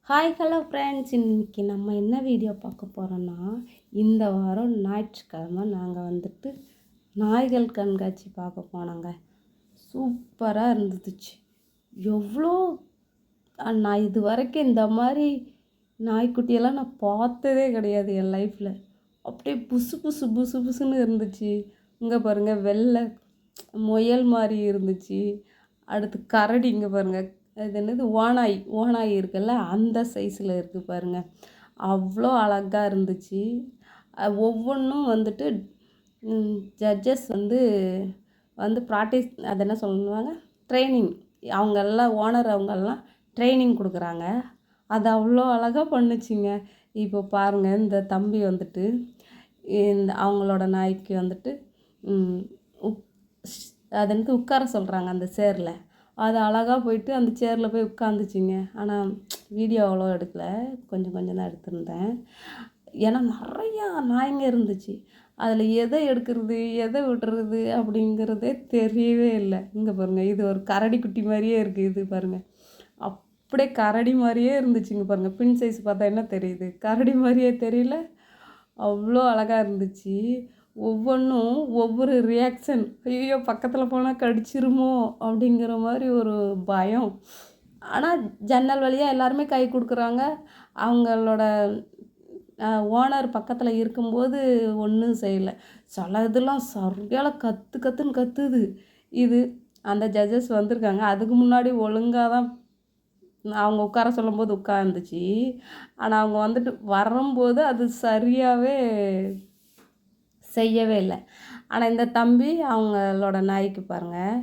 Hi hello friends, இன்றைக்கி நம்ம என்ன வீடியோ பார்க்க போகிறோன்னா, இந்த வாரம் ஞாயிற்றுக்கிழமை நாங்கள் வந்துட்டு நாய்கள் கண்காட்சி பார்க்க போனோங்க. சூப்பராக இருந்துச்சு. எவ்வளோ நான் இது வரைக்கும் இந்த மாதிரி நாய்க்குட்டியெல்லாம் நான் பார்த்ததே கிடையாது என் லைஃப்பில். அப்படியே புசு புசு புசு புசுன்னு இருந்துச்சு. இங்கே பாருங்கள், வெள்ளை முயல் மாதிரி இருந்துச்சு. அடுத்து கரடி, இங்கே பாருங்கள், இது என்னது, ஓனாய் இருக்குல்ல, அந்த சைஸில் இருக்குது பாருங்கள். அவ்வளோ அழகாக இருந்துச்சு. ஒவ்வொன்றும் வந்துட்டு ஜட்ஜஸ் வந்து ப்ராக்டிஸ், அது என்ன சொல்லுவாங்க, ட்ரைனிங். அவங்கெல்லாம் அவங்கெல்லாம் ட்ரைனிங் கொடுக்குறாங்க. அது அவ்வளோ அழகாக பண்ணுச்சுங்க. இப்போ பாருங்கள், இந்த தம்பி வந்துட்டு அவங்களோட நாய்க்கு வந்துட்டு அது என்னது உட்கார சொல்கிறாங்க அந்த சேரில். அது அழகாக போயிட்டு அந்த சேரில் போய் உட்காந்துச்சிங்க. ஆனால் வீடியோ அவ்வளோ எடுக்கலை, கொஞ்சம் தான் எடுத்திருந்தேன். ஏன்னா நிறையா நாய்ங்க இருந்துச்சு. அதில் எதை எடுக்கிறது எதை விடுறது அப்படிங்கிறதே தெரியவே இல்லை. இங்கே பாருங்கள், இது ஒரு கரடி குட்டி மாதிரியே இருக்குது. இது பாருங்கள், அப்படியே கரடி மாதிரியே இருந்துச்சுங்க. பாருங்கள், பின் சைஸ் பார்த்தா என்ன தெரியுது, கரடி மாதிரியே தெரியல. அவ்வளோ அழகாக இருந்துச்சு. ஒவ்வொன்றும் ஒவ்வொரு ரியாக்ஷன். ஐயோ பக்கத்தில் போனால் கடிச்சிருமோ அப்படிங்கிற மாதிரி ஒரு பயம். ஆனால் ஜன்னல் வழியாக எல்லாருமே கை கொடுக்குறாங்க. அவங்களோட ஓனர் பக்கத்தில் இருக்கும்போது ஒன்றும் செய்யலை. சில இதெல்லாம் சரியால கத்துன்னு கத்துது. இது அந்த ஜட்ஜஸ் வந்திருக்காங்க. அதுக்கு முன்னாடி ஒழுங்காக தான் அவங்க உட்கார சொல்லும்போது உட்காந்துச்சு. ஆனால் அவங்க வந்துட்டு வரும்போது அது சரியாகவே செய்யவே இல்லை. ஆனால் இந்த தம்பி அவங்களோட நாய்க்கு பாருங்கள்,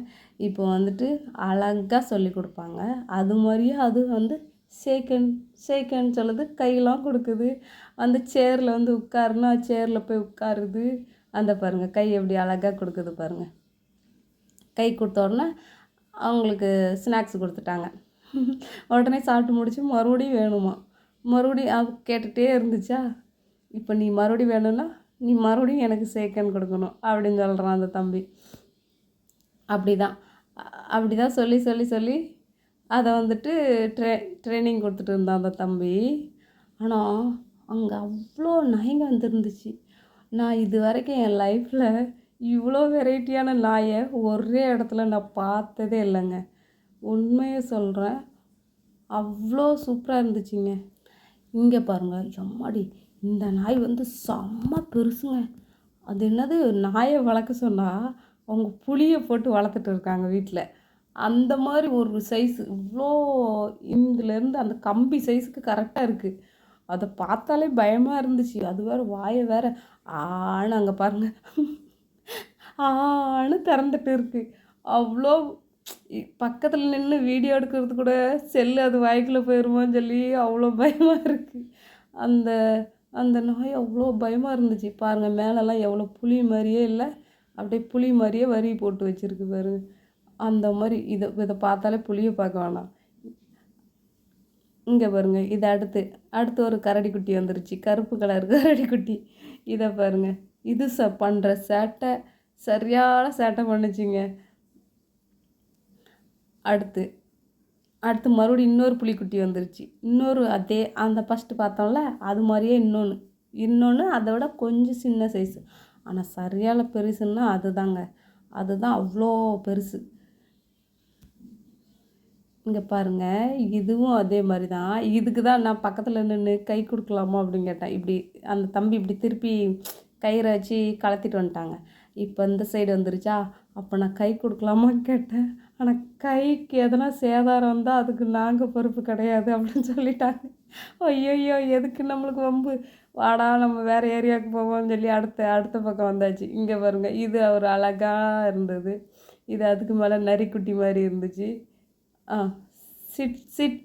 இப்போ வந்துட்டு அழகாக சொல்லி கொடுப்பாங்க. அது மாதிரியே அது வந்து ஷேக்கன் சொல்லுது, கையெல்லாம் கொடுக்குது. வந்து சேரில் வந்து உட்காருன்னா சேரில் போய் உட்காருது. அந்த பாருங்கள், கை எப்படி அழகாக கொடுக்குது பாருங்கள். கை கொடுத்த உடனே அவங்களுக்கு ஸ்நாக்ஸ் கொடுத்துட்டாங்க. உடனே சாப்பிட்டு முடிச்சு மறுபடியும் வேணுமா, மறுபடியும் கேட்டுகிட்டே இருந்துச்சா. இப்போ நீ மறுபடியும் வேணும்னா நீ மறுபடியும் எனக்கு சேக்கன் கொடுக்கணும் அப்படின்னு சொல்கிறான் அந்த தம்பி. அப்படி தான் சொல்லி அதை வந்துட்டு ட்ரைனிங் கொடுத்துட்டு இருந்தான் அந்த தம்பி. ஆனால் அங்கே அவ்வளோ நாய்ங்க வந்துருந்துச்சு. நான் இது வரைக்கும் என் லைஃப்பில் இவ்வளோ வெரைட்டியான நாயை ஒரே இடத்துல நான் பார்த்ததே இல்லைங்க. உண்மையை சொல்கிறேன், அவ்வளோ சூப்பராக இருந்துச்சுங்க. இங்கே பாருங்கள், எம்மாடி, இந்த நாய் வந்து செம்ம பெருசுங்க. அது என்னது, நாயை வளர்க்க சொன்னால் அவங்க புளியை போட்டு வளர்த்துட்டு இருக்காங்க வீட்டில். அந்த மாதிரி ஒரு சைஸு, இவ்வளோ இதுலேருந்து அந்த கம்பி சைஸுக்கு கரெக்டாக இருக்குது. அதை பார்த்தாலே பயமாக இருந்துச்சு. அது வேறு வாயை வேறு ஆன்னு அங்கே பாருங்கள் ஆன்னு திறந்துட்டு இருக்குது. அவ்வளோ பக்கத்தில் நின்று வீடியோ எடுக்கிறது கூட செல்லு அது வாய்க்குள்ளே போயிடுமோன்னு சொல்லி அவ்வளோ பயமாக இருக்குது. அந்த அந்த நாய் அவ்வளோ பயமாக இருந்துச்சு. பாருங்கள், மேலெல்லாம் எவ்வளோ புலி மாதிரியே இல்லை, அப்படியே புலி மாதிரியே வரி போட்டு வச்சுருக்கு பாருங்கள். அந்த மாதிரி இதை பார்த்தாலே புளியை பார்க்க வேணாம். இங்கே பாருங்கள், இது அடுத்து ஒரு கரடி குட்டி வந்துருச்சு, கருப்பு கலர் கரடி குட்டி. இதை பாருங்கள், இது பண்ணுற சேட்டை சரியான சேட்டை பண்ணுச்சுங்க. அடுத்து மறுபடியும் இன்னொரு புலிக்குட்டி வந்துருச்சு. இன்னொரு அதே அந்த ஃபஸ்ட்டு பார்த்தோம்ல அது மாதிரியே இன்னொன்று அதை விட கொஞ்சம் சின்ன சைஸு. ஆனால் சரியான பெருசுன்னா அதுதான் அவ்வளோ பெருசு. இங்கே பாருங்கள், இதுவும் அதே மாதிரி தான். இதுக்கு தான் நான் பக்கத்தில் நின்று கை கொடுக்கலாமா அப்படின்னு கேட்டேன். இப்படி அந்த தம்பி இப்படி திருப்பி கயிறை வச்சு கலத்திட்டு வந்துட்டாங்க. இப்போ இந்த சைடு வந்துருச்சா, அப்போ நான் கை கொடுக்கலாமான்னு கேட்டேன். ஆனால் கைக்கு எதனா சேதாரம் வந்தால் அதுக்கு நாங்கள் பொறுப்பு கிடையாது அப்படின்னு சொல்லிட்டாங்க. ஐயோ எதுக்கு நம்மளுக்கு வம்பு, வாடா நம்ம வேறு ஏரியாவுக்கு போவோம்னு சொல்லி அடுத்த பக்கம் வந்தாச்சு. இங்கே பாருங்கள், இது ஒரு அழகாக இருந்தது. இது அதுக்கு மேலே நரிக்குட்டி மாதிரி இருந்துச்சு. சிட்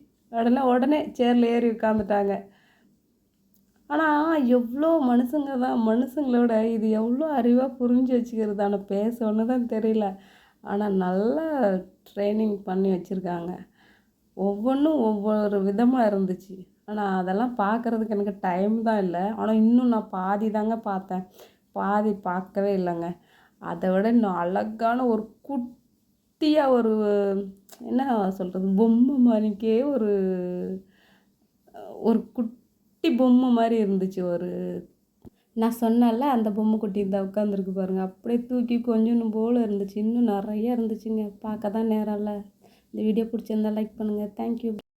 உடனே சேரில் ஏறி உட்காந்துட்டாங்க. ஆனால் எவ்வளோ மனுஷங்களோட இது எவ்வளோ அறிவாக புரிஞ்சு வச்சுக்கிறது. ஆனால் பேச தான் தெரியல. ஆனால் நல்லா ட்ரைனிங் பண்ணி வச்சுருக்காங்க. ஒவ்வொன்றும் ஒவ்வொரு விதமாக இருந்துச்சு. ஆனால் அதெல்லாம் பார்க்குறதுக்கு எனக்கு டைம் தான் இல்லை. ஆனால் இன்னும் நான் பாதி தாங்க பார்த்தேன், பாதி பார்க்கவே இல்லைங்க. அதை விட இன்னும் அழகான ஒரு குட்டியாக ஒரு என்ன சொல்கிறது, பொம்மை மாதிரிக்கே ஒரு ஒரு குட்டி பொம்மை மாதிரி இருந்துச்சு. நான் சொன்னேன்ல அந்த பொம்மை குட்டி இந்த உட்காந்துருக்கு பாருங்கள், அப்படியே தூக்கி கொஞ்சணும் போல் இருந்துச்சு. இன்னும் நிறைய இருந்துச்சுங்க, பார்க்க தான் நேரம் இல்லை. இந்த வீடியோ பிடிச்சிருந்தா லைக் பண்ணுங்கள். தேங்க்யூ.